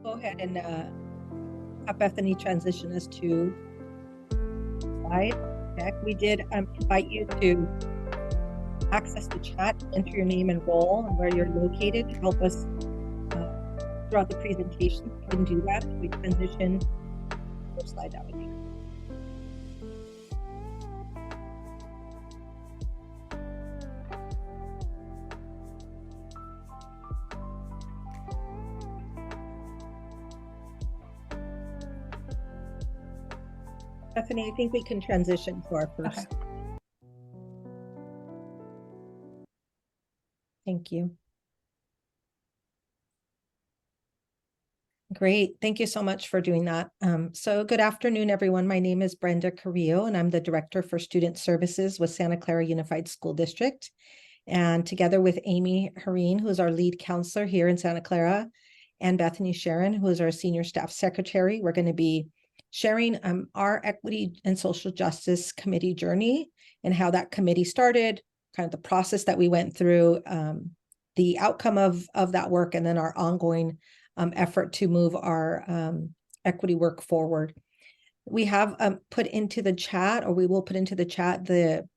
go ahead and have Bethany transition us to slide deck. We did invite you to access the chat, enter your name and role and where you're located to help us throughout the presentation. You can do that. We transition to slide that would be. Bethany, I think we can transition to our first. Okay. Thank you. Great. Thank you so much for doing that. So good afternoon, everyone. My name is Brenda Carrillo, and I'm the Director for Student Services with Santa Clara Unified School District. And together with Aimee, Heeren, who is our lead counselor here in Santa Clara, and Bethany Charon, who is our Senior Staff Secretary, we're going to be sharing our Equity and Social Justice Committee journey and how that committee started, kind of the process that we went through, the outcome of that work, and then our ongoing effort to move our equity work forward. We have put into the chat, or we will put into the chat, the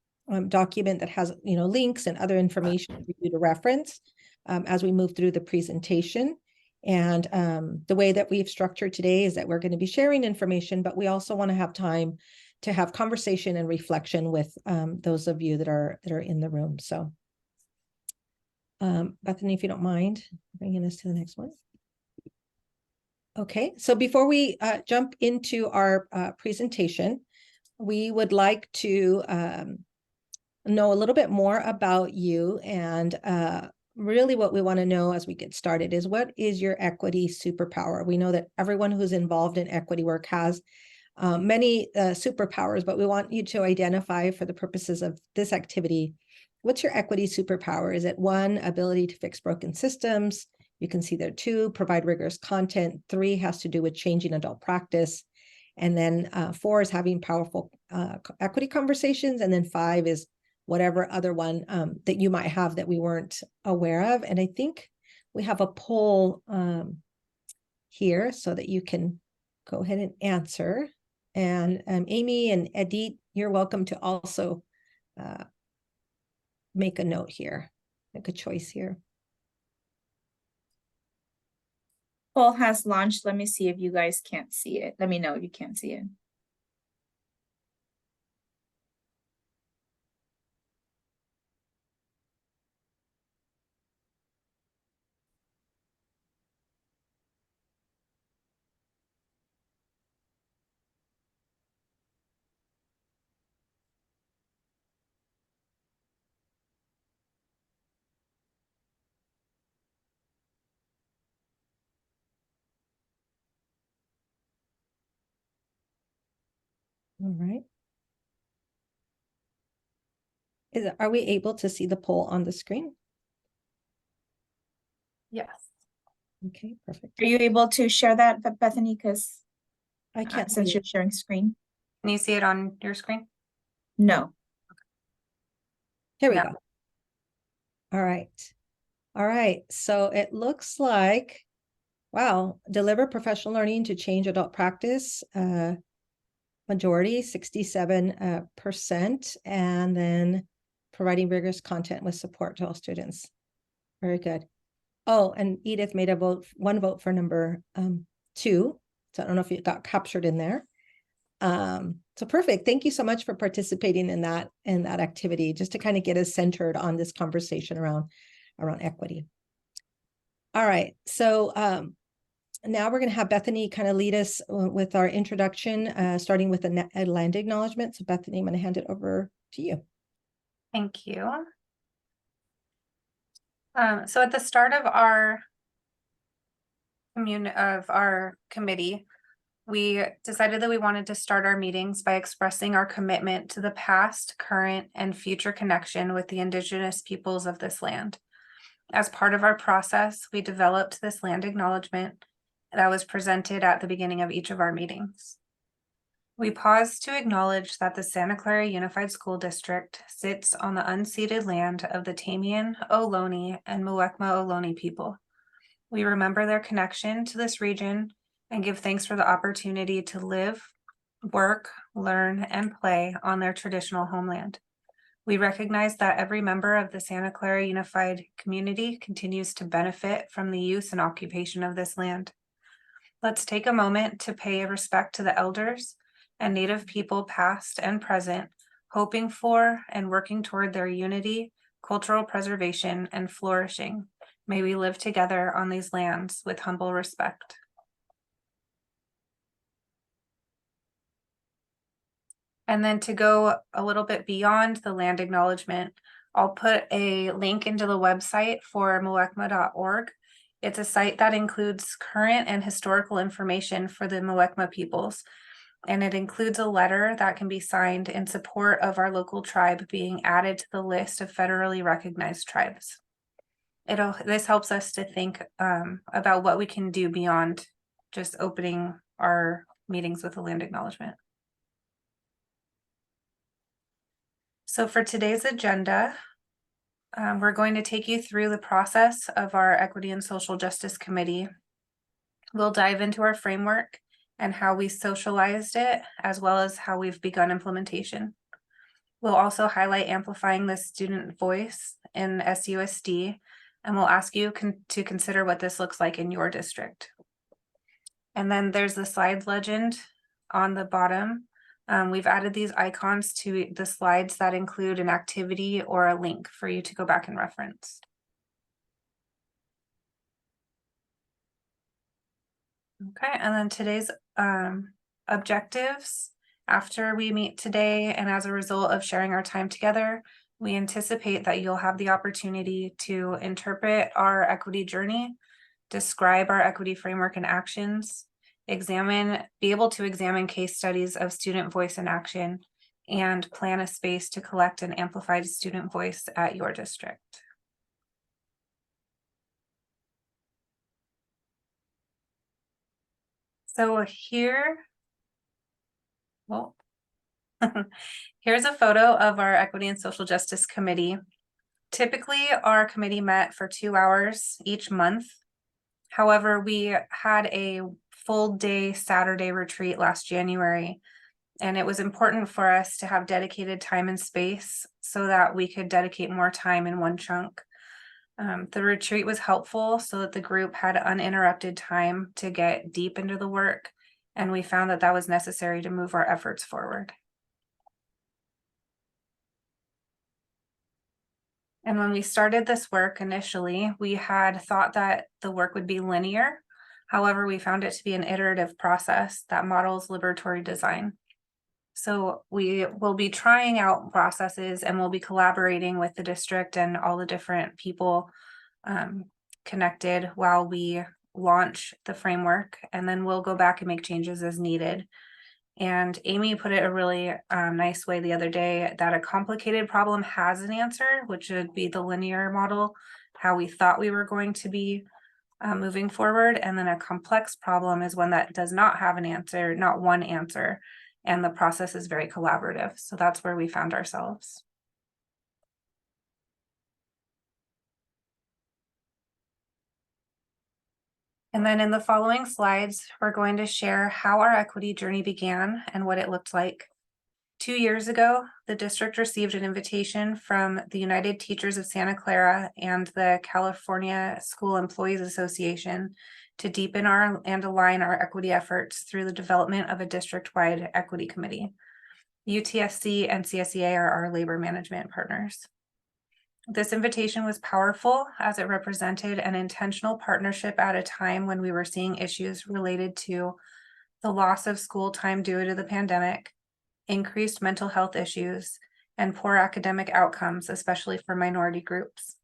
document that has links and other information for you to reference as we move through the presentation. And the way that we've structured today is that we're going to be sharing information, but we also want to have time to have conversation and reflection with those of you that are in the room. So Bethany, if you don't mind bringing us to the next one. Okay, so before we jump into our presentation, we would like to know a little bit more about you, and really what we want to know as we get started is, what is your equity superpower? We know that everyone who's involved in equity work has many superpowers, but we want you to identify, for the purposes of this activity, what's your equity superpower? Is it 1, ability to fix broken systems? You can see there 2, provide rigorous content. 3 has to do with changing adult practice. And then 4 is having powerful equity conversations. And then 5 is whatever other one that you might have that we weren't aware of. And I think we have a poll here so that you can go ahead and answer. And Aimee and Edith, you're welcome to also make a note here, make a choice here. Poll has launched. Let me see if you guys can't see it. Let me know if you can't see it. All right. Are we able to see the poll on the screen? Yes. Okay, perfect. Are you able to share that, Bethany? Because I can't, since you're sharing screen. Can you see it on your screen? No. Here we go. All right. All right. So it looks like, wow, deliver professional learning to change adult practice. Majority, 67%, and then providing rigorous content with support to all students. Very good. Oh, and Edith made one vote for number 2. So I don't know if it got captured in there. So perfect. Thank you so much for participating in that activity, just to kind of get us centered on this conversation around equity. All right. So now we're going to have Bethany kind of lead us with our introduction, starting with a land acknowledgement. So Bethany, I'm going to hand it over to you. Thank you. So at the start of our committee, we decided that we wanted to start our meetings by expressing our commitment to the past, current, and future connection with the Indigenous peoples of this land. As part of our process, we developed this land acknowledgement that was presented at the beginning of each of our meetings. We pause to acknowledge that the Santa Clara Unified School District sits on the unceded land of the Tamian, Ohlone, and Muwekma Ohlone people, We remember their connection to this region and give thanks for the opportunity to live, work, learn, and play on their traditional homeland. We recognize that every member of the Santa Clara Unified community continues to benefit from the use and occupation of this land. Let's take a moment to pay respect to the elders and Native people past and present, hoping for and working toward their unity, cultural preservation, and flourishing. May we live together on these lands with humble respect. And then to go a little bit beyond the land acknowledgement, I'll put a link into the website for muwekma.org. It's a site that includes current and historical information for the Muwekma peoples, and it includes a letter that can be signed in support of our local tribe being added to the list of federally recognized tribes. This helps us to think about what we can do beyond just opening our meetings with a land acknowledgement. So for today's agenda, we're going to take you through the process of our Equity and Social Justice Committee. We'll dive into our framework and how we socialized it, as well as how we've begun implementation. We'll also highlight amplifying the student voice in SCUSD, and we'll ask you to consider what this looks like in your district. And then there's the slides legend on the bottom. We've added these icons to the slides that include an activity or a link for you to go back and reference. Okay, and then today's objectives. After we meet today, and as a result of sharing our time together, we anticipate that you'll have the opportunity to interpret our equity journey, describe our equity framework and actions, be able to examine case studies of student voice in action, and plan a space to collect an amplified student voice at your district. So here, well, here's a photo of our Equity and Social Justice Committee. Typically, our committee met for 2 hours each month. However, we had a full day Saturday retreat last January, and it was important for us to have dedicated time and space so that we could dedicate more time in one chunk. The retreat was helpful so that the group had uninterrupted time to get deep into the work, and we found that that was necessary to move our efforts forward. And when we started this work initially, we had thought that the work would be linear. However, we found it to be an iterative process that models liberatory design. So we will be trying out processes, and we'll be collaborating with the district and all the different people connected while we launch the framework, and then we'll go back and make changes as needed. And Aimee put it a really nice way the other day that a complicated problem has an answer, which would be the linear model, how we thought we were going to be moving forward. And then a complex problem is one that does not have an answer, not one answer. And the process is very collaborative. So that's where we found ourselves. And then in the following slides, we're going to share how our equity journey began and what it looked like. 2 years ago, the district received an invitation from the United Teachers of Santa Clara and the California School Employees Association to deepen and align our equity efforts through the development of a district-wide equity committee. UTSC and CSEA are our labor management partners. This invitation was powerful as it represented an intentional partnership at a time when we were seeing issues related to the loss of school time due to the pandemic, increased mental health issues, and poor academic outcomes, especially for minority groups.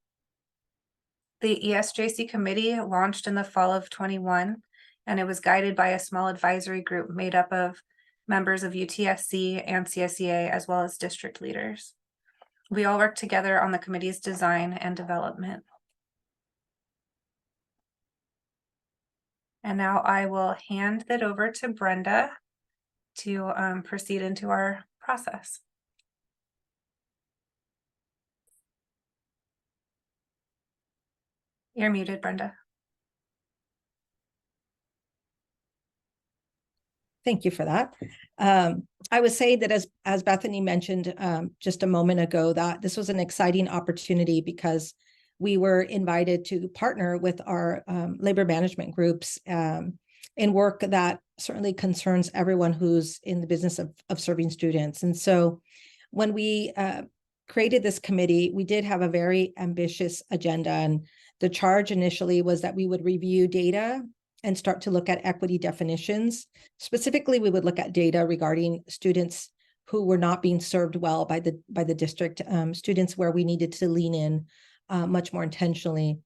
The ESJC committee launched in the fall of 21, and it was guided by a small advisory group made up of members of UTSC and CSEA, as well as district leaders. We all worked together on the committee's design and development. And now I will hand it over to Brenda to proceed into our process. You're muted, Brenda. Thank you for that. I would say that as Bethany mentioned just a moment ago, that this was an exciting opportunity because we were invited to partner with our labor management groups in work that certainly concerns everyone who's in the business of serving students. And so when we created this committee, we did have a very ambitious agenda. And the charge initially was that we would review data and start to look at equity definitions. Specifically, we would look at data regarding students who were not being served well by the district, students where we needed to lean in much more intentionally.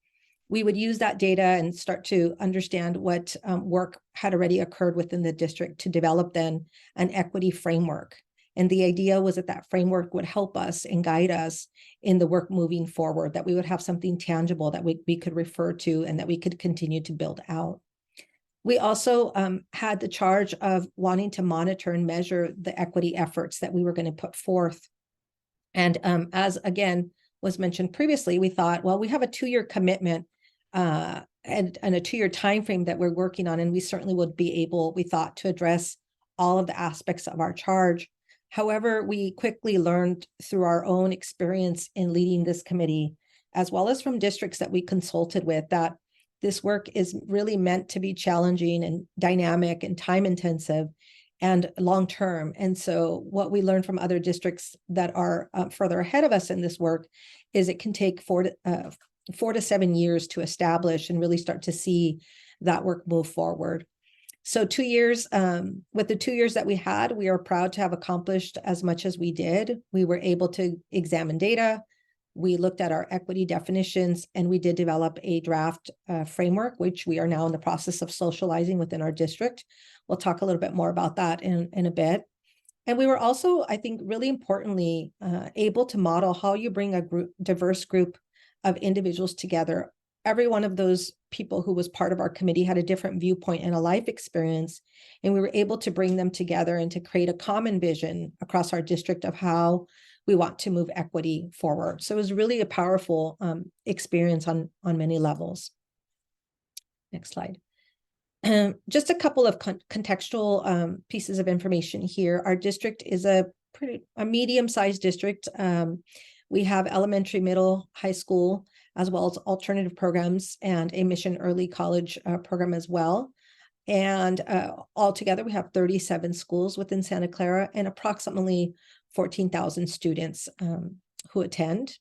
We would use that data and start to understand what work had already occurred within the district to develop then an equity framework. And the idea was that that framework would help us and guide us in the work moving forward, that we would have something tangible that we could refer to and that we could continue to build out. We also had the charge of wanting to monitor and measure the equity efforts that we were going to put forth. And as again was mentioned previously, we thought, well, we have a 2-year commitment and a 2-year time frame that we're working on, and we certainly would be able, we thought, to address all of the aspects of our charge. However, we quickly learned through our own experience in leading this committee, as well as from districts that we consulted with, that this work is really meant to be challenging and dynamic and time intensive and long-term. And so what we learned from other districts that are further ahead of us in this work is it can take 4 to 7 years to establish and really start to see that work move forward. So 2 years, with the 2 years that we had, we are proud to have accomplished as much as we did. We were able to examine data. We looked at our equity definitions, and we did develop a draft framework, which we are now in the process of socializing within our district. We'll talk a little bit more about that in a bit. And we were also, I think, really importantly, able to model how you bring a diverse group of individuals together. Every one of those people who was part of our committee had a different viewpoint and a life experience, and we were able to bring them together and to create a common vision across our district of how we want to move equity forward. So it was really a powerful experience on many levels. Next slide. Just a couple of contextual pieces of information here. Our district is a medium-sized district. We have elementary, middle, high school, as well as alternative programs and a mission early college program as well. And altogether, we have 37 schools within Santa Clara and approximately 14,000 students who attend.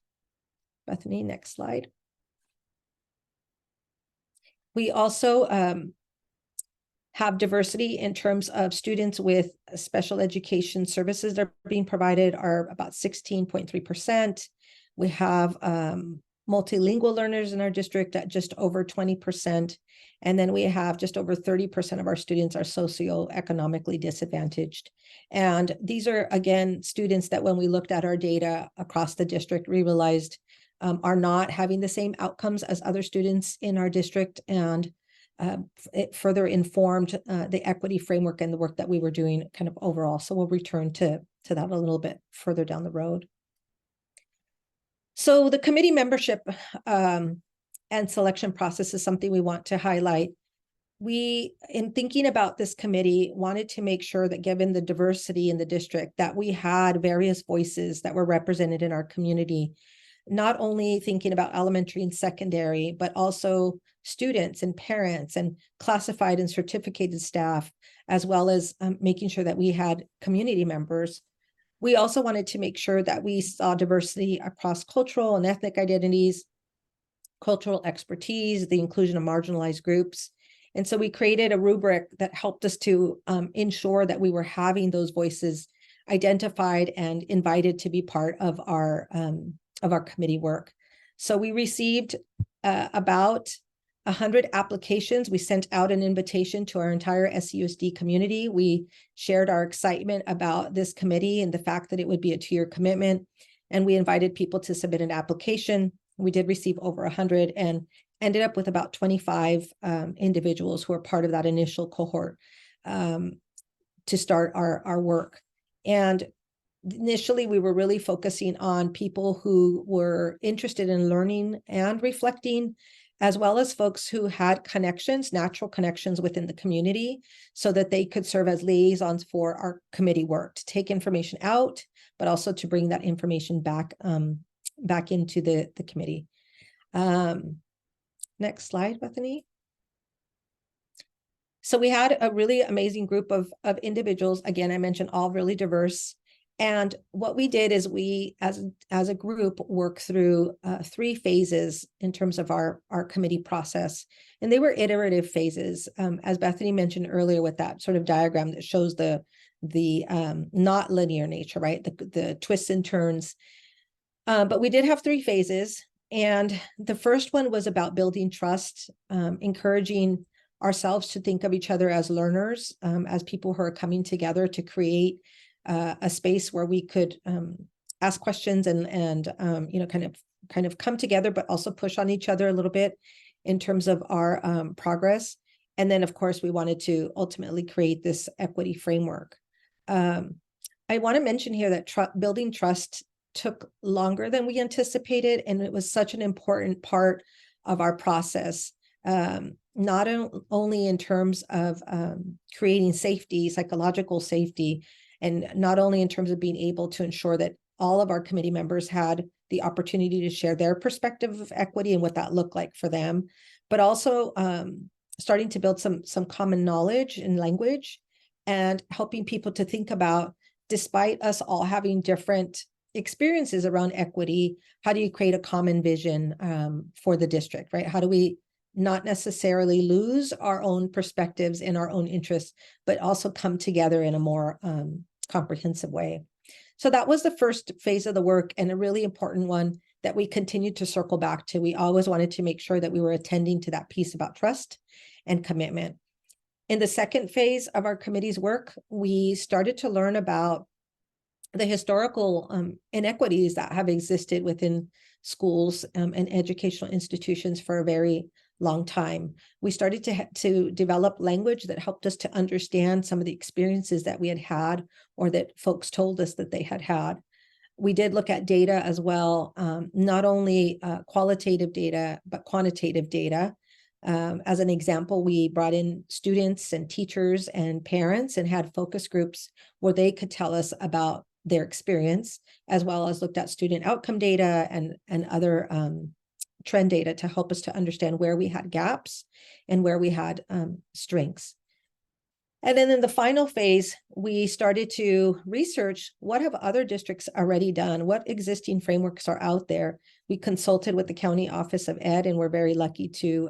Bethany, next slide. We also have diversity in terms of students with special education services that are being provided are about 16.3%. We have multilingual learners in our district at just over 20%. And then we have just over 30% of our students are socioeconomically disadvantaged. And these are, again, students that when we looked at our data across the district, we realized are not having the same outcomes as other students in our district. And it further informed the equity framework and the work that we were doing kind of overall. So we'll return to that a little bit further down the road. So the committee membership and selection process is something we want to highlight. We, in thinking about this committee, wanted to make sure that given the diversity in the district, that we had various voices that were represented in our community, not only thinking about elementary and secondary, but also students and parents and classified and certificated staff, as well as making sure that we had community members. We also wanted to make sure that we saw diversity across cultural and ethnic identities, cultural expertise, the inclusion of marginalized groups. And so we created a rubric that helped us to ensure that we were having those voices identified and invited to be part of our committee work. So we received about 100 applications. We sent out an invitation to our entire SCUSD community. We shared our excitement about this committee and the fact that it would be a 2-year commitment. And we invited people to submit an application. We did receive over 100 and ended up with about 25 individuals who are part of that initial cohort to start our work. And initially, we were really focusing on people who were interested in learning and reflecting, as well as folks who had connections, natural connections within the community, so that they could serve as liaisons for our committee work, to take information out, but also to bring that information back, back into the committee. Next slide, Bethany. So we had a really amazing group of individuals. Again, I mentioned all really diverse. And what we did is we, as a group, worked through 3 phases in terms of our committee process. And they were iterative phases, as Bethany mentioned earlier, with that sort of diagram that shows the not linear nature, right? The twists and turns. But we did have 3 phases. And the first one was about building trust, encouraging ourselves to think of each other as learners, as people who are coming together to create a space where we could ask questions and you know, kind of come together, but also push on each other a little bit in terms of our progress. And then, of course, we wanted to ultimately create this equity framework. I want to mention here that building trust took longer than we anticipated, and it was such an important part of our process. Not only in terms of creating safety, psychological safety, and not only in terms of being able to ensure that all of our committee members had the opportunity to share their perspective of equity and what that looked like for them, but also starting to build some common knowledge and language, and helping people to think about, despite us all having different experiences around equity, how do you create a common vision for the district, right? How do we not necessarily lose our own perspectives and our own interests, but also come together in a more comprehensive way? So that was the first phase of the work, and a really important one that we continued to circle back to. We always wanted to make sure that we were attending to that piece about trust and commitment. In the second phase of our committee's work, we started to learn about the historical inequities that have existed within schools and educational institutions for a very long time. We started to develop language that helped us to understand some of the experiences that we had had, or that folks told us that they had had. We did look at data as well, not only qualitative data, but quantitative data. As an example, we brought in students and teachers and parents and had focus groups where they could tell us about their experience, as well as looked at student outcome data and other trend data to help us to understand where we had gaps and where we had strengths. And then in the final phase, we started to research, what have other districts already done? What existing frameworks are out there? We consulted with the County Office of Ed, and we're very lucky to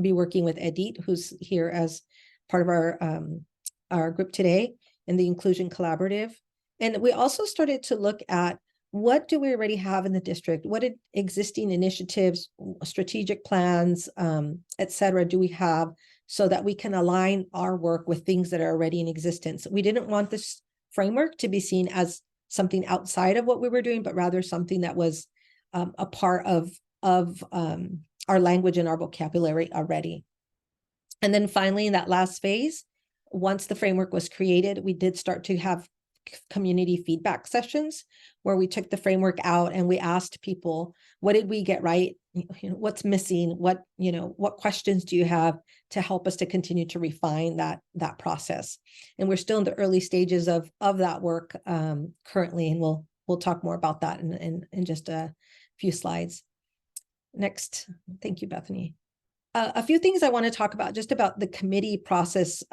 be working with Edith, who's here as part of our group today in the Inclusion Collaborative. And we also started to look at, what do we already have in the district? What existing initiatives, strategic plans, et cetera, do we have, so that we can align our work with things that are already in existence? We didn't want this framework to be seen as something outside of what we were doing, but rather something that was a part of our language and our vocabulary already. And then finally, in that last phase, once the framework was created, we did start to have community feedback sessions where we took the framework out and we asked people, what did we get right? What's missing? What questions do you have to help us to continue to refine that process? And we're still in the early stages of that work currently, and we'll talk more about that in just a few slides. Next. Thank you, Bethany. A few things I want to talk about, just about the committee process,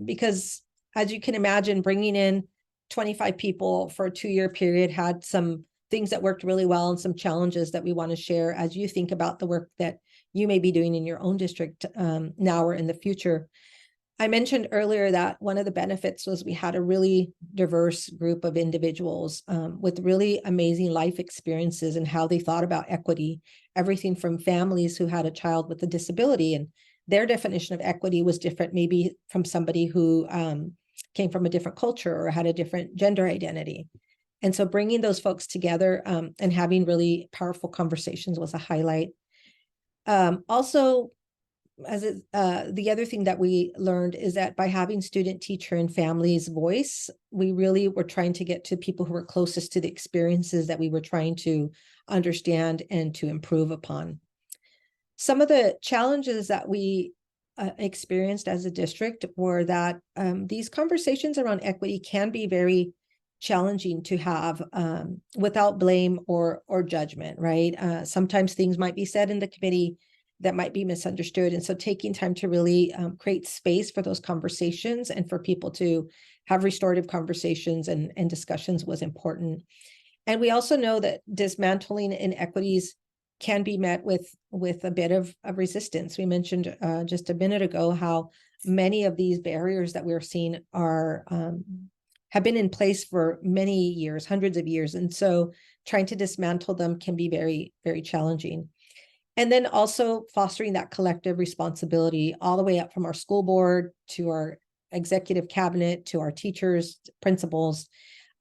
because as you can imagine, bringing in 25 people for a 2-year period had some things that worked really well and some challenges that we want to share as you think about the work that you may be doing in your own district now or in the future. I mentioned earlier that one of the benefits was we had a really diverse group of individuals with really amazing life experiences and how they thought about equity, everything from families who had a child with a disability, and their definition of equity was different maybe from somebody who came from a different culture or had a different gender identity. And so bringing those folks together and having really powerful conversations was a highlight. Also, the other thing that we learned is that by having student, teacher, and families' voice, we really were trying to get to people who were closest to the experiences that we were trying to understand and to improve upon. Some of the challenges that we experienced as a district were that these conversations around equity can be very challenging to have without blame or judgment, right? Sometimes things might be said in the committee that might be misunderstood. And so taking time to really create space for those conversations and for people to have restorative conversations and discussions was important. And we also know that dismantling inequities can be met with a bit of resistance. We mentioned just a minute ago how many of these barriers that we're seeing are have been in place for many years, hundreds of years. And so trying to dismantle them can be very, very challenging. And then also fostering that collective responsibility all the way up from our school board to our executive cabinet, to our teachers, principals,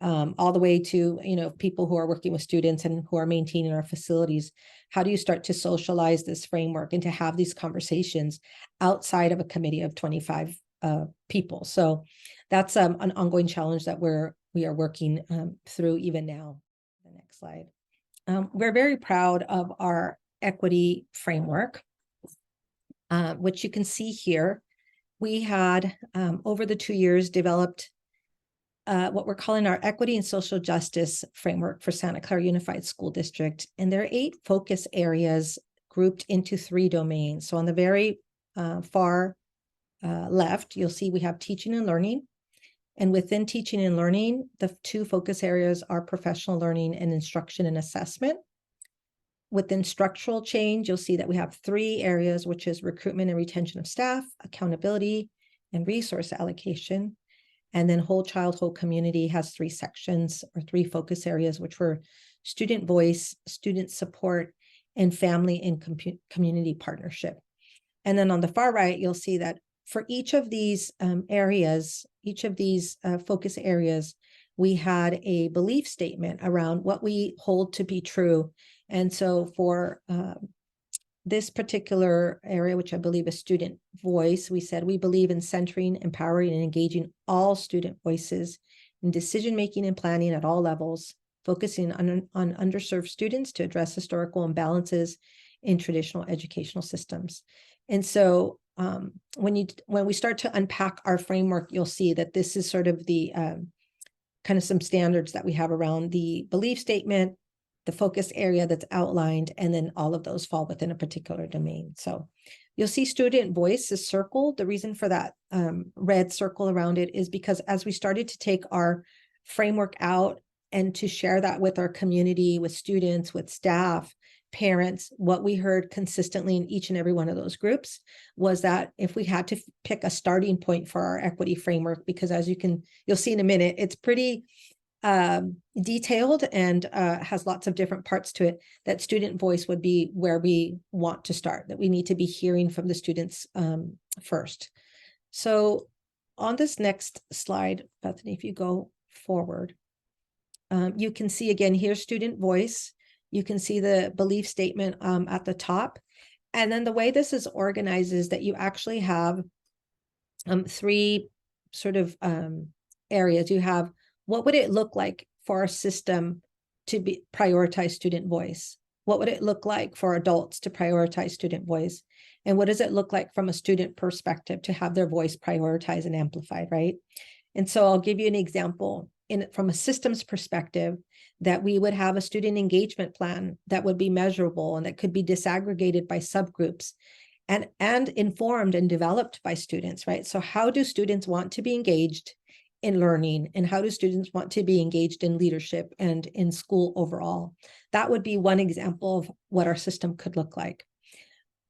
all the way to, you know, people who are working with students and who are maintaining our facilities. How do you start to socialize this framework and to have these conversations outside of a committee of 25 people? So that's an ongoing challenge that we are working through even now. The next slide. We're very proud of our equity framework, which you can see here. We had over the 2 years developed what we're calling our equity and social justice framework for Santa Clara Unified School District. And there are 8 focus areas grouped into 3 domains. So on the very far left, you'll see we have teaching and learning. And within teaching and learning, the 2 focus areas are professional learning and instruction and assessment. Within structural change, you'll see that we have 3 areas, which is recruitment and retention of staff, accountability, and resource allocation. And then whole child, whole community has 3 sections or 3 focus areas, which were student voice, student support, and family and community partnership. And then on the far right, you'll see that for each of these areas, each of these focus areas, we had a belief statement around what we hold to be true. And so for this particular area, which I believe is student voice, we said we believe in centering, empowering, and engaging all student voices in decision-making and planning at all levels, focusing on underserved students to address historical imbalances in traditional educational systems. And so when we start to unpack our framework, you'll see that this is sort of the kind of some standards that we have around the belief statement, the focus area that's outlined, and then all of those fall within a particular domain. So you'll see student voice is circled. The reason for that red circle around it is because as we started to take our framework out and to share that with our community, with students, with staff, parents, what we heard consistently in each and every one of those groups was that if we had to pick a starting point for our equity framework, because as you'll see in a minute, it's pretty detailed and has lots of different parts to it, that student voice would be where we want to start, that we need to be hearing from the students first. So on this next slide, Bethany, if you go forward, you can see again, here's student voice. You can see the belief statement at the top. And then the way this is organized is that you actually have 3 sort of areas. You have, what would it look like for our system to prioritize student voice? What would it look like for adults to prioritize student voice? And what does it look like from a student perspective to have their voice prioritized and amplified, right? And so I'll give you an example from a systems perspective, that we would have a student engagement plan that would be measurable and that could be disaggregated by subgroups and informed and developed by students, right? So how do students want to be engaged in learning, and how do students want to be engaged in leadership and in school overall? That would be one example of what our system could look like.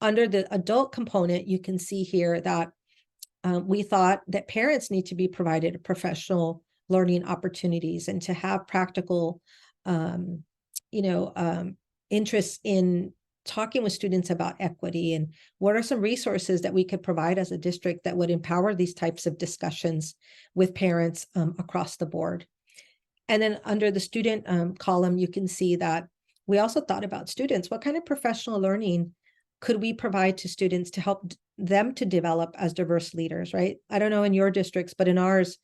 Under the adult component, you can see here that we thought that parents need to be provided professional learning opportunities and to have practical, interests in talking with students about equity, and what are some resources that we could provide as a district that would empower these types of discussions with parents across the board. And then under the student column, you can see that we also thought about students. What kind of professional learning could we provide to students to help them to develop as diverse leaders, right? I don't know in your districts, but in ours,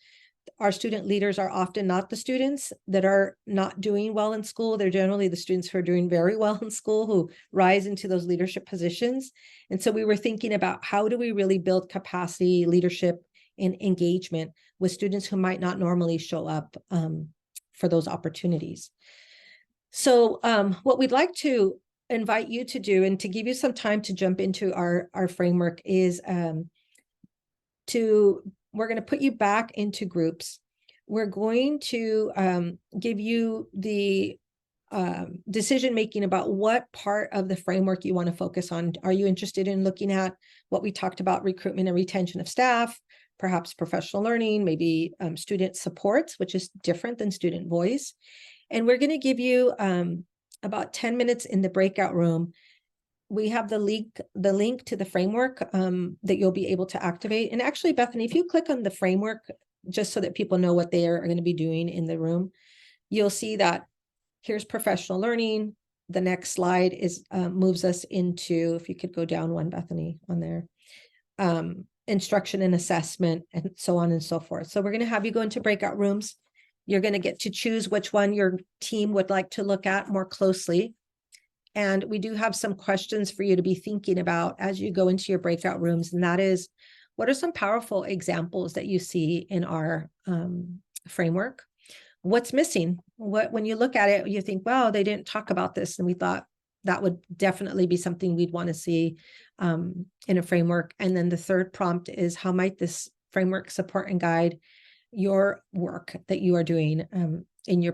our student leaders are often not the students that are not doing well in school. They're generally the students who are doing very well in school, who rise into those leadership positions. And so we were thinking about, how do we really build capacity, leadership, and engagement with students who might not normally show up for those opportunities. So what we'd like to invite you to do, and to give you some time to jump into our framework, is we're going to put you back into groups. We're going to give you the decision-making about what part of the framework you want to focus on. Are you interested in looking at what we talked about, recruitment and retention of staff, perhaps professional learning, maybe student supports, which is different than student voice? And we're going to give you about 10 minutes in the breakout room. We have the link to the framework that you'll be able to activate. And actually, Bethany, if you click on the framework, just so that people know what they are going to be doing in the room, you'll see that here's professional learning. The next slide is moves us into, if you could go down one, Bethany, on there, instruction and assessment, and so on and so forth. So we're going to have you go into breakout rooms. You're going to get to choose which one your team would like to look at more closely. And we do have some questions for you to be thinking about as you go into your breakout rooms. And that is, what are some powerful examples that you see in our framework? What's missing? When you look at it, you think, wow, they didn't talk about this. And we thought that would definitely be something we'd want to see in a framework. And then the third prompt is, how might this framework support and guide your work that you are doing in your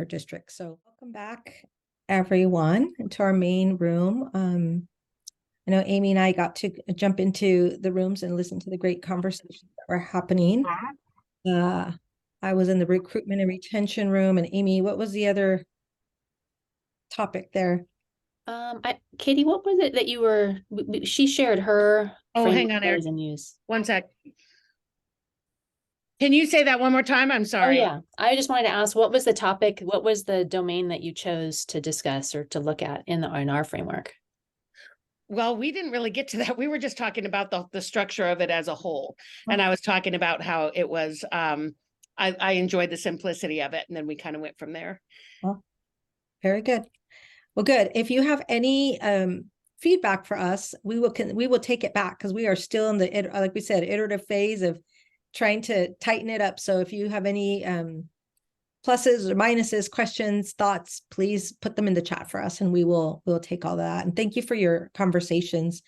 district? So welcome back, everyone, to our main room. I know Aimee and I got to jump into the rooms and listen to the great conversations that were happening. I was in the recruitment and retention room. And Aimee, what was the other topic there? Katie, what was it that you were, she shared her. Oh, hang on, Eric. And use. One sec. Can you say that one more time? I'm Oh sorry. yeah, I just wanted to ask, what was the topic? What was the domain that you chose to discuss or to look at in our framework? Well, we didn't really get to that. We were just talking about the structure of it as a whole. And I was talking about how it was, I enjoyed the simplicity of it. And then we kind of went from there. Well, very good. Well, good. If you have any feedback for us, we will take it back, because we are still in the, like we said, iterative phase of trying to tighten it up. So if you have any pluses or minuses, questions, thoughts, please put them in the chat for us, and we'll take all that. And thank you for your conversations.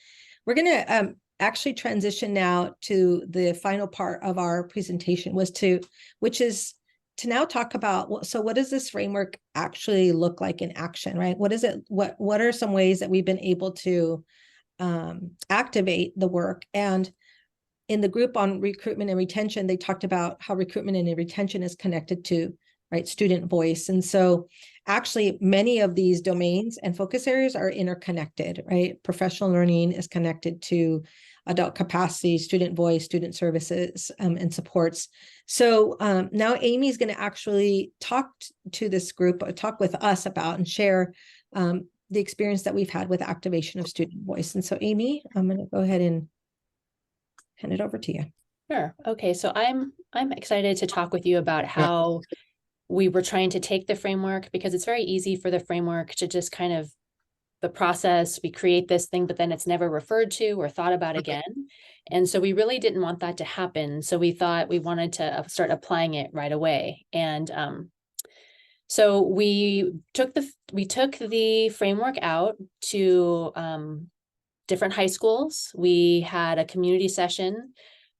We're going to actually transition now to the final part of our presentation, which is to now talk about, what does this framework actually look like in action, right? What is it? What are some ways that we've been able to activate the work? And in the group on recruitment and retention, they talked about how recruitment and retention is connected to, right, student voice. And so actually many of these domains and focus areas are interconnected, right? Professional learning is connected to adult capacity, student voice, student services, and supports. So now Aimee's going to actually talk to this group, talk with us about and share the experience that we've had with activation of student voice. And so Aimee, I'm going to go ahead and hand it over to you. Sure. Okay. So I'm excited to talk with you about how we were trying to take the framework, because it's very easy for the framework to just kind of the process, we create this thing, but then it's never referred to or thought about again. And so we really didn't want that to happen. So we thought we wanted to start applying it right away. And so we took the framework out to different high schools. We had a community session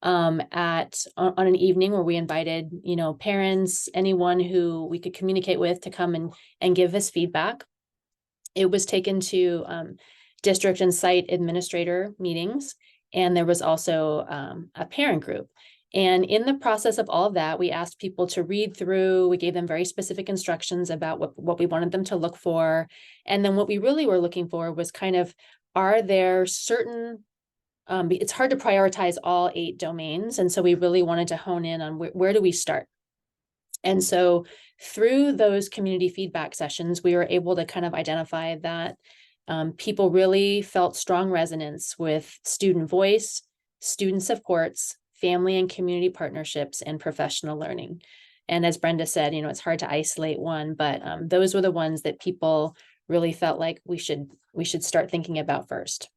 on an evening where we invited, parents, anyone who we could communicate with, to come and give us feedback. It was taken to district and site administrator meetings, and there was also a parent group. And in the process of all of that, we asked people to read through, we gave them very specific instructions about what we wanted them to look for. And then what we really were looking for was kind of, are there certain, it's hard to prioritize all 8 domains. And so we really wanted to hone in on where do we start? And so through those community feedback sessions, we were able to kind of identify that people really felt strong resonance with student voice, student supports, family and community partnerships, and professional learning. And as Brenda said, it's hard to isolate one, but those were the ones that people really felt like we should start thinking about first.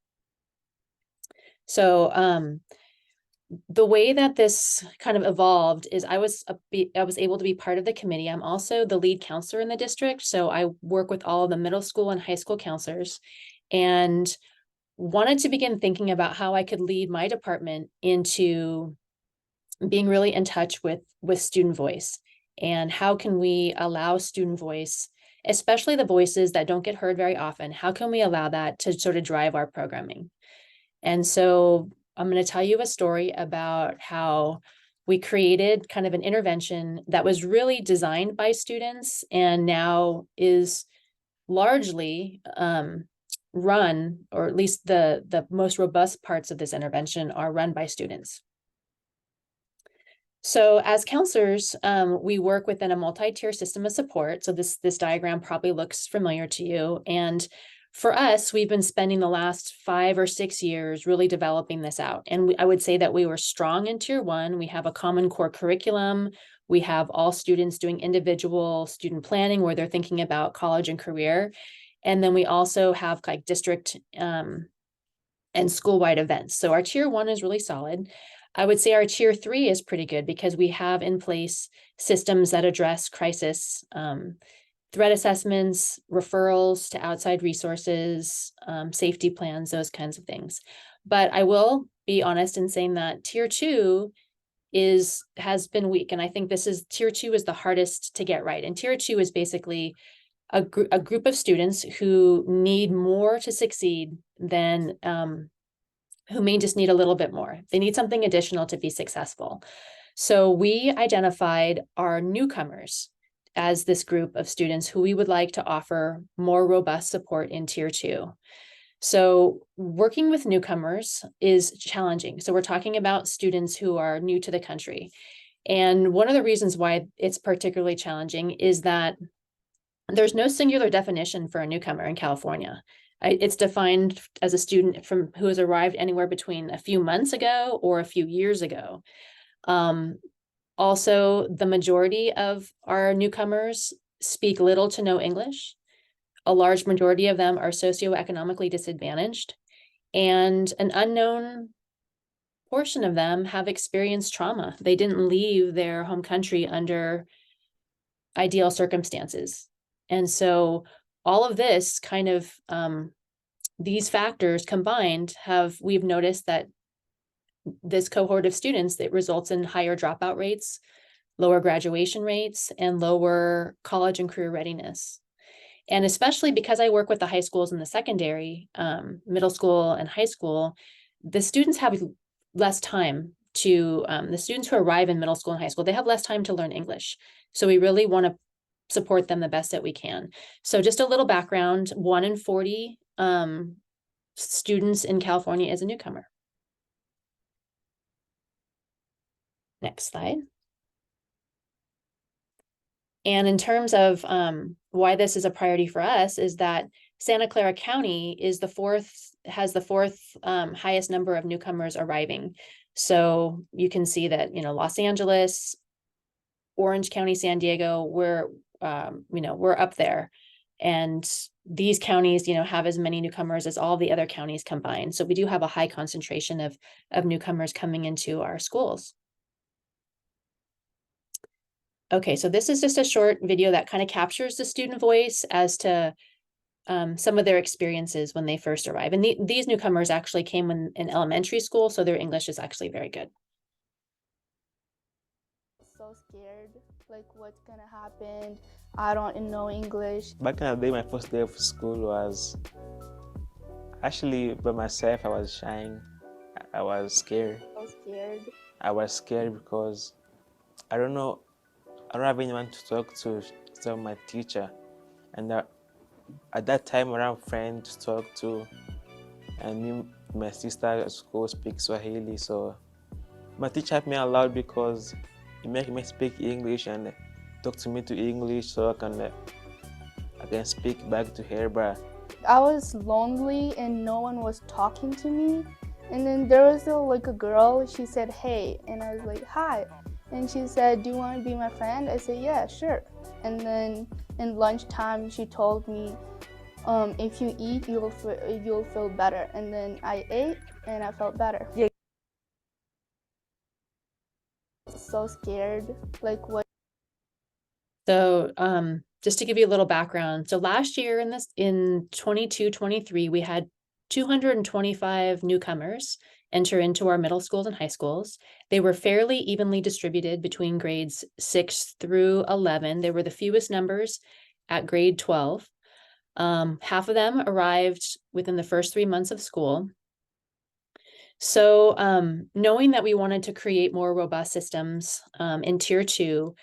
So the way that this kind of evolved is I was able to be part of the committee. I'm also the lead counselor in the district, so I work with all of the middle school and high school counselors, and wanted to begin thinking about how I could lead my department into being really in touch with student voice, and how can we allow student voice, especially the voices that don't get heard very often, how can we allow that to sort of drive our programming? And so I'm going to tell you a story about how we created kind of an intervention that was really designed by students and now is largely run, or at least the most robust parts of this intervention are run by students. So as counselors, we work within a multi-tier system of support. So this diagram probably looks familiar to you. And for us, we've been spending the last 5 or 6 years really developing this out. And I would say that we were strong in tier 1. We have a common core curriculum. We have all students doing individual student planning where they're thinking about college and career. And then we also have like district and school-wide events. So our tier 1 is really solid. I would say our tier 3 is pretty good because we have in place systems that address crisis, threat assessments, referrals to outside resources, safety plans, those kinds of things. But I will be honest in saying that tier 2 has been weak. And I think tier 2 is the hardest to get right. And tier 2 is basically a group of students who need more to succeed than who may just need a little bit more. They need something additional to be successful. So we identified our newcomers as this group of students who we would like to offer more robust support in tier 2. So working with newcomers is challenging. So we're talking about students who are new to the country. And one of the reasons why it's particularly challenging is that there's no singular definition for a newcomer in California. It's defined as a student who has arrived anywhere between a few months ago or a few years ago. Also, the majority of our newcomers speak little to no English. A large majority of them are socioeconomically disadvantaged, and an unknown portion of them have experienced trauma. They didn't leave their home country under ideal circumstances. And so all of this kind of, these factors combined we've noticed that this cohort of students, that results in higher dropout rates, lower graduation rates, and lower college and career readiness. And especially because I work with the high schools and the secondary, middle school and high school, the students have less time the students who arrive in middle school and high school, they have less time to learn English. So we really want to support them the best that we can. So just a little background, 1 in 40 students in California is a newcomer. Next slide. And in terms of why this is a priority for us is that Santa Clara County has the fourth highest number of newcomers arriving. So you can see that, Los Angeles, Orange County, San Diego, we're up there. And these counties, have as many newcomers as all the other counties combined. So we do have a high concentration of newcomers coming into our schools. Okay, so this is just a short video that kind of captures the student voice as to some of their experiences when they first arrive. And these newcomers actually came in elementary school, so their English is actually very good. So scared, like what's gonna happen? I don't know English. Back in the day, my first day of school was actually by myself. I was shying. I was scared. So scared. I was scared because I don't have anyone to talk to tell my teacher. And at that time, I don't have friends to talk to. And my sister at school speaks Swahili, so my teacher helped me a lot because he made me speak English and talk to me to English so I can speak back to her. But I was lonely and no one was talking to me. And then there was like a girl, she said, hey, and I was like, hi. And she said, do you want to be my friend? I said, yeah, sure. And then in lunchtime, she told me, if you eat, you'll feel better. And then I ate and I felt better. Yeah. So scared, like what? So just to give you a little background, so last year in 22-23, we had 225 newcomers enter into our middle schools and high schools. They were fairly evenly distributed between grades 6 through 11. There were the fewest numbers at grade 12. Half of them arrived within the first 3 months of school. So knowing that we wanted to create more robust systems in tier 2,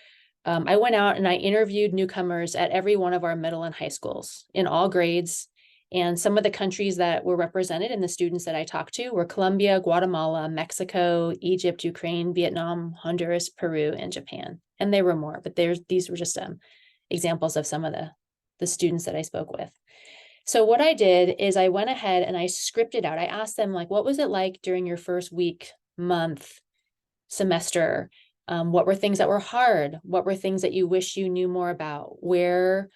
I went out and I interviewed newcomers at every one of our middle and high schools in all grades. And some of the countries that were represented and the students that I talked to were Colombia, Guatemala, Mexico, Egypt, Ukraine, Vietnam, Honduras, Peru, and Japan. And there were more, but these were just examples of some of the students that I spoke with. So what I did is I went ahead and I scripted out. I asked them, like, what was it like during your first week, month, semester? What were things that were hard? What were things that you wish you knew more about? Where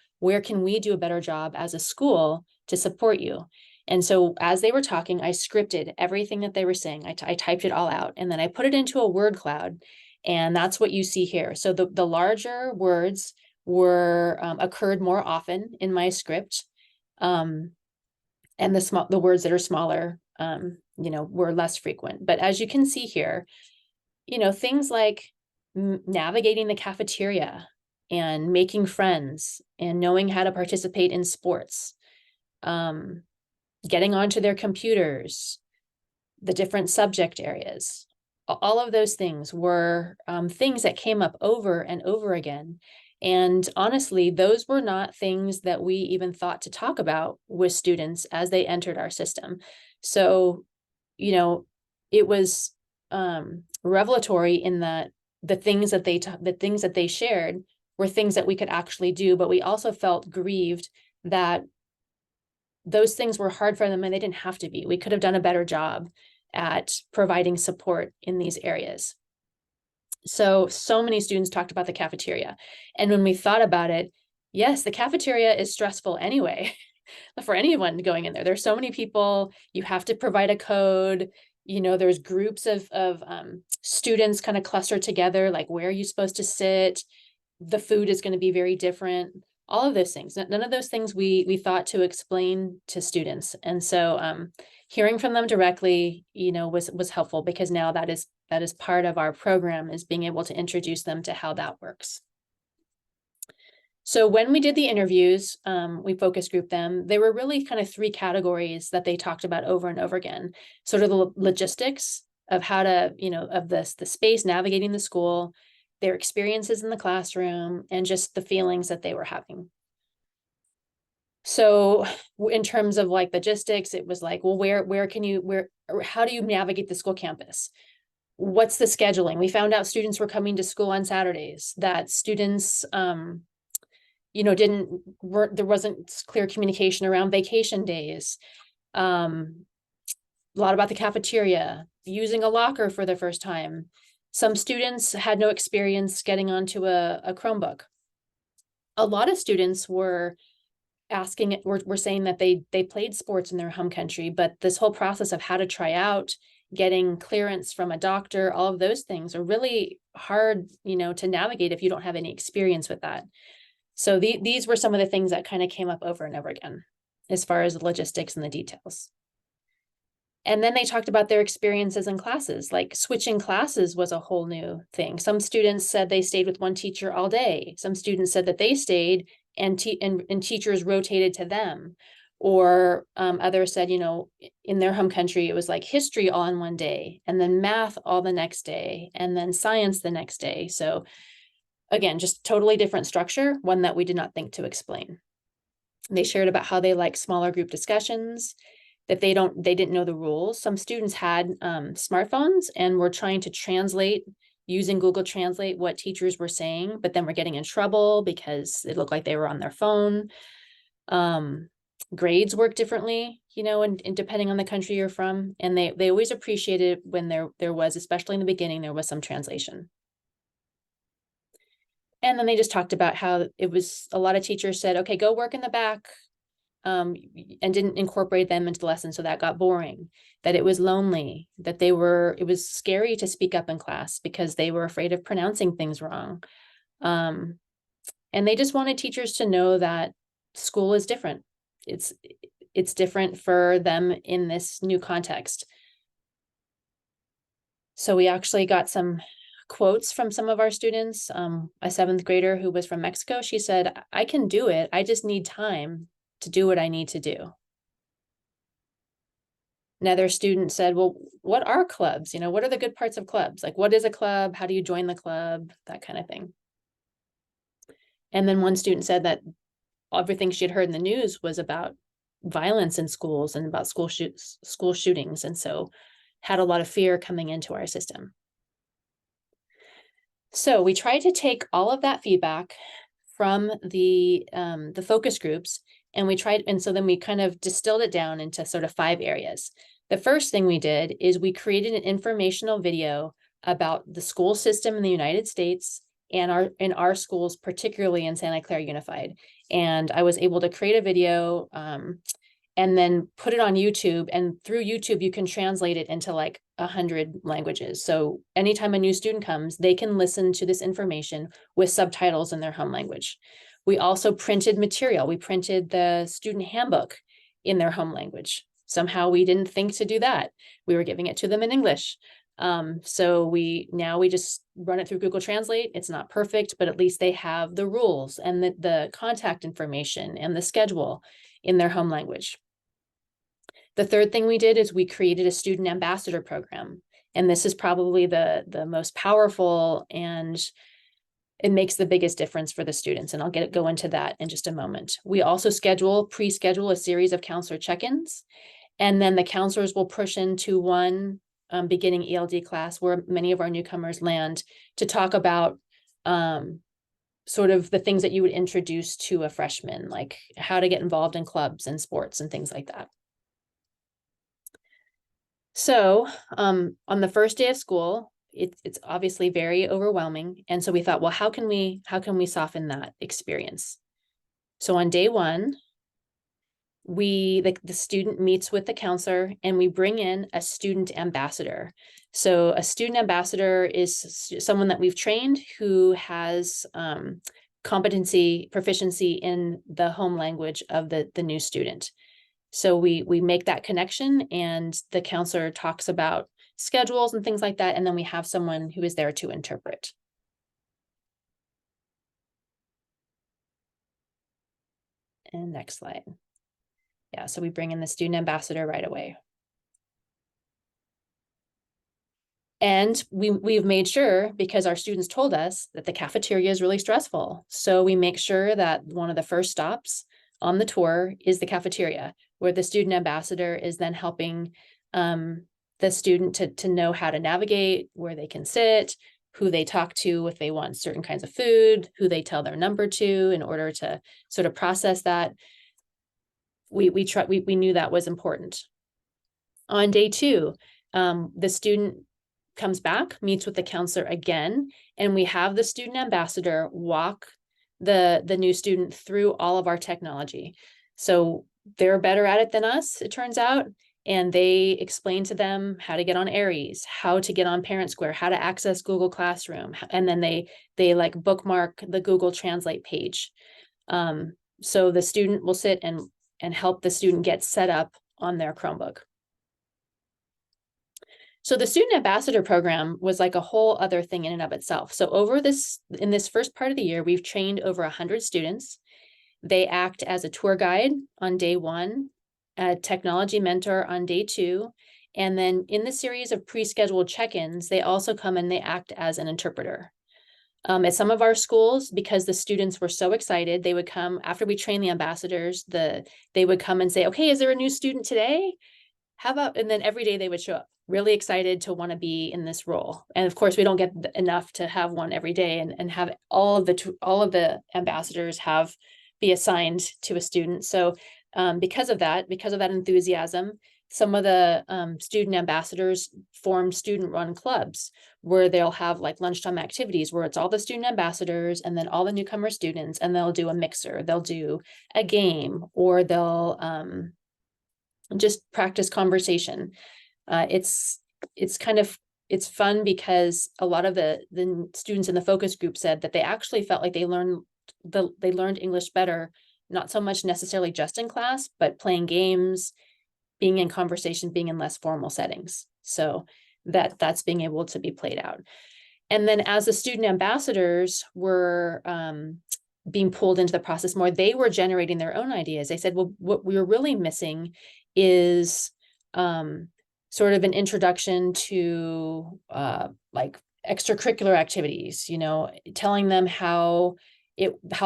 can we do a better job as a school to support you? And so as they were talking, I scripted everything that they were saying. I typed it all out, and then I put it into a word cloud. And that's what you see here. So the larger words were occurred more often in my script. And the words that are smaller, were less frequent. But as you can see here, things like navigating the cafeteria and making friends and knowing how to participate in sports, getting onto their computers, the different subject areas, all of those things were things that came up over and over again. And honestly, those were not things that we even thought to talk about with students as they entered our system. So, it was revelatory in that the things that they shared were things that we could actually do, but we also felt grieved that those things were hard for them and they didn't have to be. We could have done a better job at providing support in these areas. So many students talked about the cafeteria. And when we thought about it, yes, the cafeteria is stressful anyway for anyone going in there. There's so many people, you have to provide a code, there's groups of students kind of clustered together, like where are you supposed to sit? The food is going to be very different. All of those things, none of those things we thought to explain to students. And so hearing from them directly, was helpful, because now that is part of our program, is being able to introduce them to how that works. So when we did the interviews, we focus grouped them. There were really kind of 3 categories that they talked about over and over again. Sort of the logistics of how to, of the space, navigating the school, their experiences in the classroom, and just the feelings that they were having. So in terms of like logistics, it was like, well, how do you navigate the school campus? What's the scheduling? We found out students were coming to school on Saturdays, that students, there wasn't clear communication around vacation days. A lot about the cafeteria, using a locker for the first time. Some students had no experience getting onto a Chromebook. A lot of students were saying that they played sports in their home country, but this whole process of how to try out, getting clearance from a doctor, all of those things are really hard, to navigate if you don't have any experience with that. So these were some of the things that kind of came up over and over again, as far as the logistics and the details. And then they talked about their experiences in classes, like switching classes was a whole new thing. Some students said they stayed with one teacher all day. Some students said that they stayed and teachers rotated to them. Or others said, in their home country, it was like history all in one day, and then math all the next day, and then science the next day. So again, just totally different structure, one that we did not think to explain. They shared about how they like smaller group discussions, that they didn't know the rules. Some students had smartphones and were trying to translate using Google Translate what teachers were saying, but then were getting in trouble because it looked like they were on their phone. Grades work differently. you know, and depending on the country you're from, and they always appreciated when there was, especially in the beginning, there was some translation. And then they just talked about how it was, a lot of teachers said, okay, go work in the back, and didn't incorporate them into the lesson. So that got boring, that it was lonely, that it was scary to speak up in class because they were afraid of pronouncing things wrong. And they just wanted teachers to know that school is different. It's different for them in this new context. So we actually got some quotes from some of our students. A 7th grader who was from Mexico, she said, I can do it. I just need time to do what I need to do. Another student said, well, what are clubs? You know, what are the good parts of clubs? Like, what is a club? How do you join the club? That kind of thing. And then one student said that everything she had heard in the news was about violence in schools and about school shootings. And so had a lot of fear coming into our system. So we tried to take all of that feedback from the focus groups, and so then we kind of distilled it down into sort of 5 areas. The first thing we did is we created an informational video about the school system in the United States and in our schools, particularly in Santa Clara Unified. And I was able to create a video and then put it on YouTube, and through YouTube, you can translate it into like 100 languages. So anytime a new student comes, they can listen to this information with subtitles in their home language. We also printed material. We printed the student handbook in their home language. Somehow we didn't think to do that. We were giving it to them in English. So we just run it through Google Translate. It's not perfect, but at least they have the rules and the contact information and the schedule in their home language. The third thing we did is we created a student ambassador program. And this is probably the most powerful, and it makes the biggest difference for the students. And I'll go into that in just a moment. We also pre-schedule a series of counselor check-ins. And then the counselors will push into one beginning ELD class where many of our newcomers land to talk about sort of the things that you would introduce to a freshman, like how to get involved in clubs and sports and things like that. So on the first day of school, it's obviously very overwhelming. And so we thought, well, how can we soften that experience? So on day 1, the student meets with the counselor, and we bring in a student ambassador. So a student ambassador is someone that we've trained who has proficiency in the home language of the new student. So we make that connection, and the counselor talks about schedules and things like that. And then we have someone who is there to interpret. And next slide. Yeah, so we bring in the student ambassador right away. And we've made sure, because our students told us that the cafeteria is really stressful. So we make sure that one of the first stops on the tour is the cafeteria, where the student ambassador is then helping the student to know how to navigate, where they can sit, who they talk to if they want certain kinds of food, who they tell their number to in order to sort of process that. We knew that was important. On day 2, the student comes back, meets with the counselor again, and we have the student ambassador walk the new student through all of our technology. So they're better at it than us, it turns out. And they explain to them how to get on Aries, how to get on Parent Square, how to access Google Classroom. And then they like bookmark the Google Translate page. So the student will sit and help the student get set up on their Chromebook. So the student ambassador program was like a whole other thing in and of itself. So in this first part of the year, we've trained over 100 students. They act as a tour guide on day 1, a technology mentor on day 2. And then in the series of pre-scheduled check-ins, they also come and they act as an interpreter. At some of our schools, because the students were so excited, they would come after we train the ambassadors, they would come and say, okay, is there a new student today? How about, and then every day they would show up really excited to want to be in this role. And of course, we don't get enough to have one every day and have all of the ambassadors be assigned to a student. So because of that enthusiasm, some of the student ambassadors formed student-run clubs where they'll have like lunchtime activities where it's all the student ambassadors and then all the newcomer students, and they'll do a mixer, they'll do a game, or they'll just practice conversation. It's fun because a lot of the students in the focus group said that they actually felt like they learned English better, not so much necessarily just in class, but playing games, being in conversation, being in less formal settings. So that's being able to be played out. And then as the student ambassadors were being pulled into the process more, they were generating their own ideas. They said, well, what we're really missing is sort of an introduction to like extracurricular activities, you know, telling them how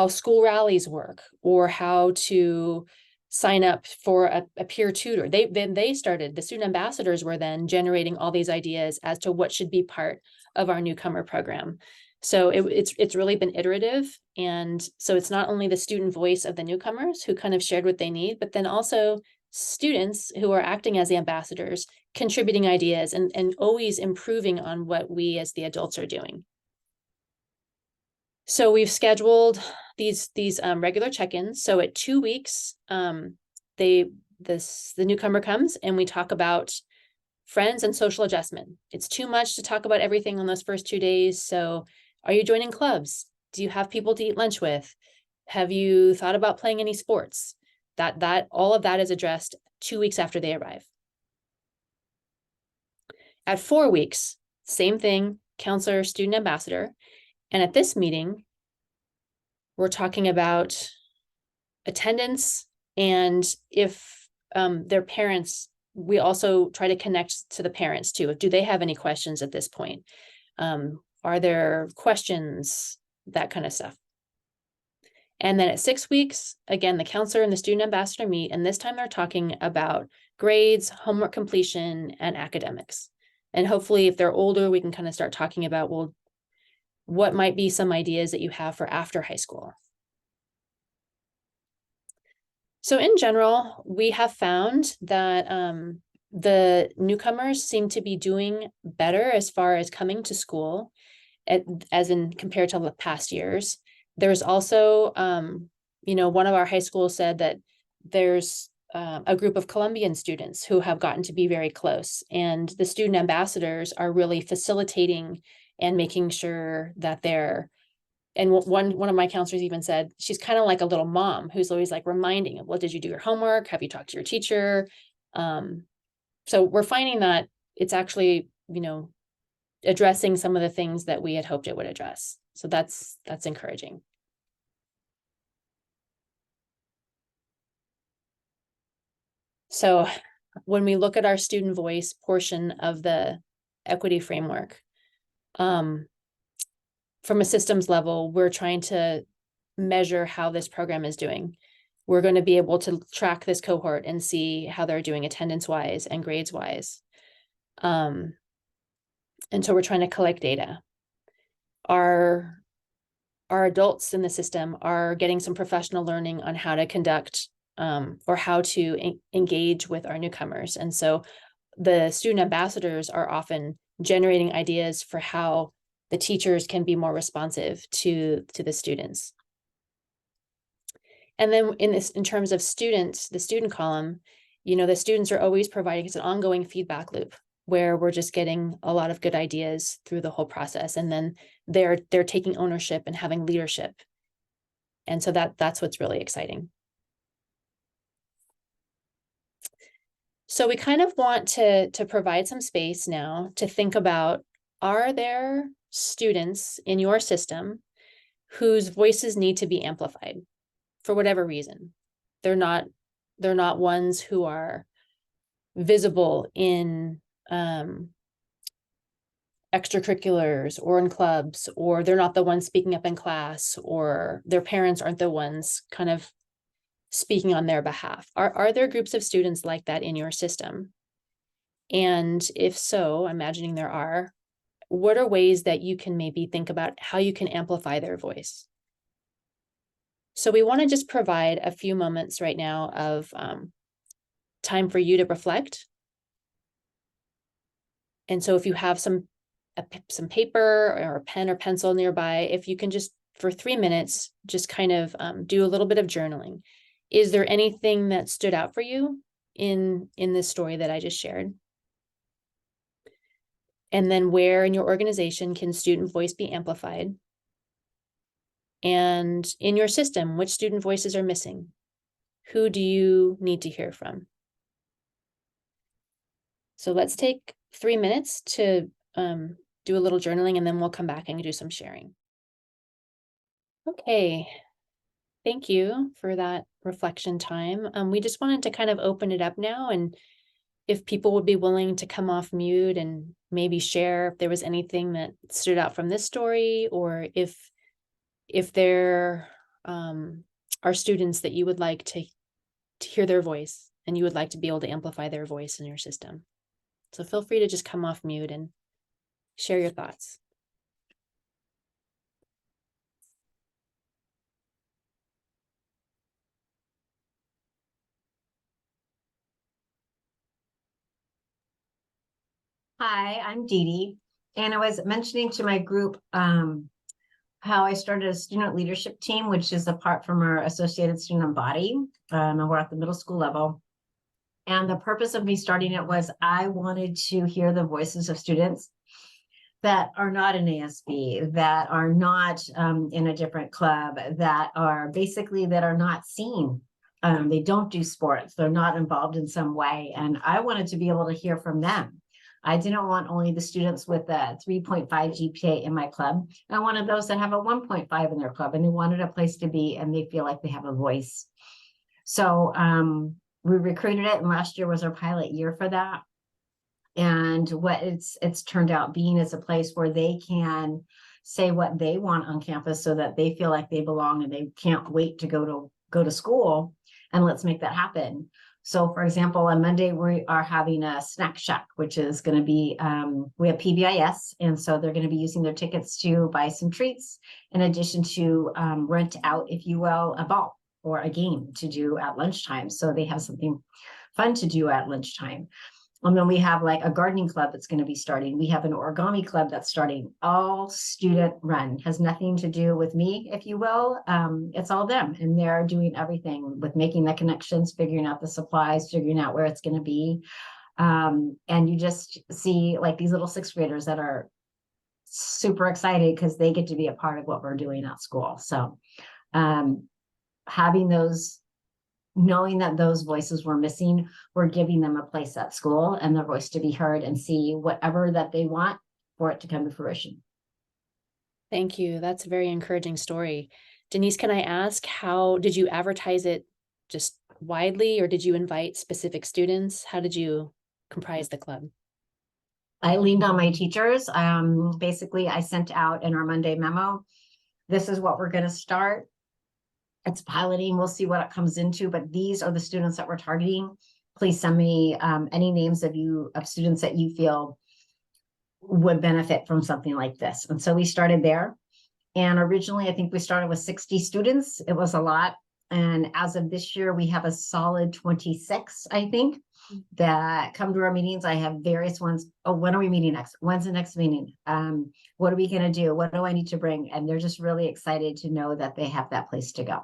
school rallies work, or how to sign up for a peer tutor. The student ambassadors were then generating all these ideas as to what should be part of our newcomer program. So it's really been iterative. And so it's not only the student voice of the newcomers who kind of shared what they need, but then also students who are acting as the ambassadors, contributing ideas and always improving on what we as the adults are doing. So we've scheduled these regular check-ins. So at 2 weeks, the newcomer comes and we talk about friends and social adjustment. It's too much to talk about everything on those first 2 days. So are you joining clubs? Do you have people to eat lunch with? Have you thought about playing any sports? That all of that is addressed 2 weeks after they arrive. At 4 weeks, same thing, counselor, student ambassador. And at this meeting, we're talking about attendance, and if their parents, we also try to connect to the parents too. Do they have any questions at this point? Are there questions? That kind of stuff. And then at 6 weeks, again, the counselor and the student ambassador meet, and this time they're talking about grades, homework completion, and academics. And hopefully if they're older, we can kind of start talking about, well, what might be some ideas that you have for after high school? So in general, we have found that the newcomers seem to be doing better as far as coming to school, as in compared to the past years. There's also, one of our high schools said that there's a group of Colombian students who have gotten to be very close, and the student ambassadors are really facilitating and making sure that they're, and one of my counselors even said, she's kind of like a little mom who's always like reminding, well, did you do your homework? Have you talked to your teacher? So we're finding that it's actually, addressing some of the things that we had hoped it would address. So that's encouraging. So when we look at our student voice portion of the equity framework, from a systems level, we're trying to measure how this program is doing. We're going to be able to track this cohort and see how they're doing attendance-wise and grades-wise. And so we're trying to collect data. Our adults in the system are getting some professional learning on how to conduct or how to engage with our newcomers. And so the student ambassadors are often generating ideas for how the teachers can be more responsive to the students. And then in terms of students, the student column, the students are always providing, it's an ongoing feedback loop where we're just getting a lot of good ideas through the whole process. And then they're taking ownership and having leadership. And so that's what's really exciting. So we kind of want to provide some space now to think about, are there students in your system whose voices need to be amplified for whatever reason? They're not ones who are visible in extracurriculars or in clubs, or they're not the ones speaking up in class, or their parents aren't the ones kind of speaking on their behalf. Are there groups of students like that in your system? And if so, imagining there are, what are ways that you can maybe think about how you can amplify their voice? So we want to just provide a few moments right now of time for you to reflect. And so if you have some paper or a pen or pencil nearby, if you can just for 3 minutes, just kind of do a little bit of journaling. Is there anything that stood out for you in this story that I just shared? And then where in your organization can student voice be amplified? And in your system, which student voices are missing? Who do you need to hear from? So let's take 3 minutes to do a little journaling, and then we'll come back and do some sharing. Okay, thank you for that reflection time. We just wanted to kind of open it up now, and if people would be willing to come off mute and maybe share if there was anything that stood out from this story, or if there are students that you would like to hear their voice and you would like to be able to amplify their voice in your system. So feel free to just come off mute and share your thoughts. Hi, I'm Dee Dee, and I was mentioning to my group how I started a student leadership team, which is apart from our associated student body, and we're at the middle school level. And the purpose of me starting it was I wanted to hear the voices of students that are not in ASB, that are not in a different club, that are not seen. They don't do sports, they're not involved in some way. And I wanted to be able to hear from them. I didn't want only the students with a 3.5 GPA in my club. I wanted those that have a 1.5 in their club, and they wanted a place to be and they feel like they have a voice. So we recruited it, and last year was our pilot year for that. And what it's turned out being is a place where they can say what they want on campus so that they feel like they belong and they can't wait to go to school. And let's make that happen. So for example, on Monday, we are having a snack shack, which is going to be, we have PBIS. And so they're going to be using their tickets to buy some treats, in addition to rent out, if you will, a ball or a game to do at lunchtime. So they have something fun to do at lunchtime. And then we have like a gardening club that's going to be starting. We have an origami club that's starting, all student run, has nothing to do with me, if you will. It's all them. And they're doing everything with making the connections, figuring out the supplies, figuring out where it's going to be. And you just see like these little sixth graders that are super excited because they get to be a part of what we're doing at school. So having those, knowing that those voices were missing, we're giving them a place at school and their voice to be heard and see whatever that they want for it to come to fruition. Thank you. That's a very encouraging story. Denise, can I ask, how did you advertise it just widely, or did you invite specific students? How did you comprise the club? I leaned on my teachers. Basically, I sent out in our Monday memo, this is what we're going to start. It's piloting, we'll see what it comes into, but these are the students that we're targeting. Please send me any names of students that you feel would benefit from something like this. And so we started there. And originally, I think we started with 60 students. It was a lot. And as of this year, we have a solid 26, I think, that come to our meetings. I have various ones. Oh, when are we meeting next? When's the next meeting? What are we going to do? What do I need to bring? And they're just really excited to know that they have that place to go.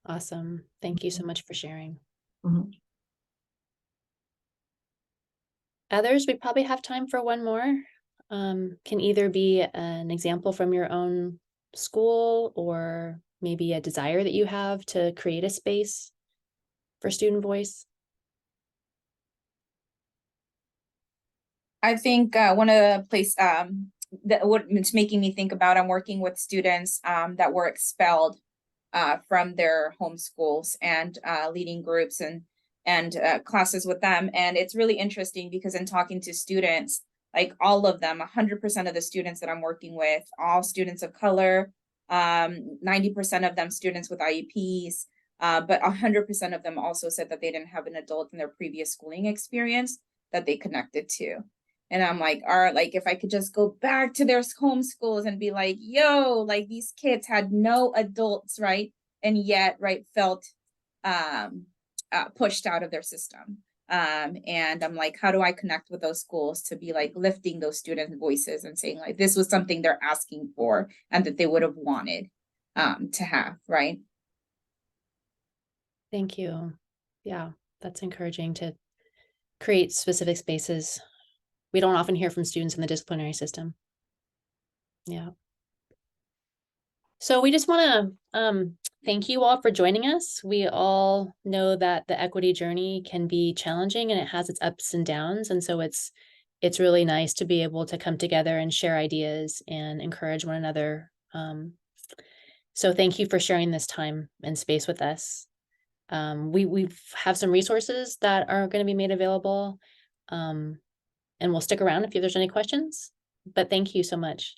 Awesome. Thank you so much for sharing. Mm-hmm. Others, we probably have time for one more. Can either be an example from your own school, or maybe a desire that you have to create a space for student voice. I think one of the places that what it's making me think about, I'm working with students that were expelled from their home schools, and leading groups and classes with them. And it's really interesting because in talking to students, like all of them, 100% of the students that I'm working with, all students of color, 90% of them students with IEPs, but 100% of them also said that they didn't have an adult in their previous schooling experience that they connected to. And I'm like, all right, like if I could just go back to their home schools and be like, yo, like these kids had no adults, right? and yet, right, felt pushed out of their system. And I'm like, how do I connect with those schools to be like lifting those student voices and saying like this was something they're asking for and that they would have wanted to have, right? Thank you. Yeah, that's encouraging to create specific spaces. We don't often hear from students in the disciplinary system. Yeah. So we just want to thank you all for joining us. We all know that the equity journey can be challenging and it has its ups and downs. And so it's really nice to be able to come together and share ideas and encourage one another. So thank you for sharing this time and space with us. We have some resources that are going to be made available. And we'll stick around if there's any questions. But thank you so much.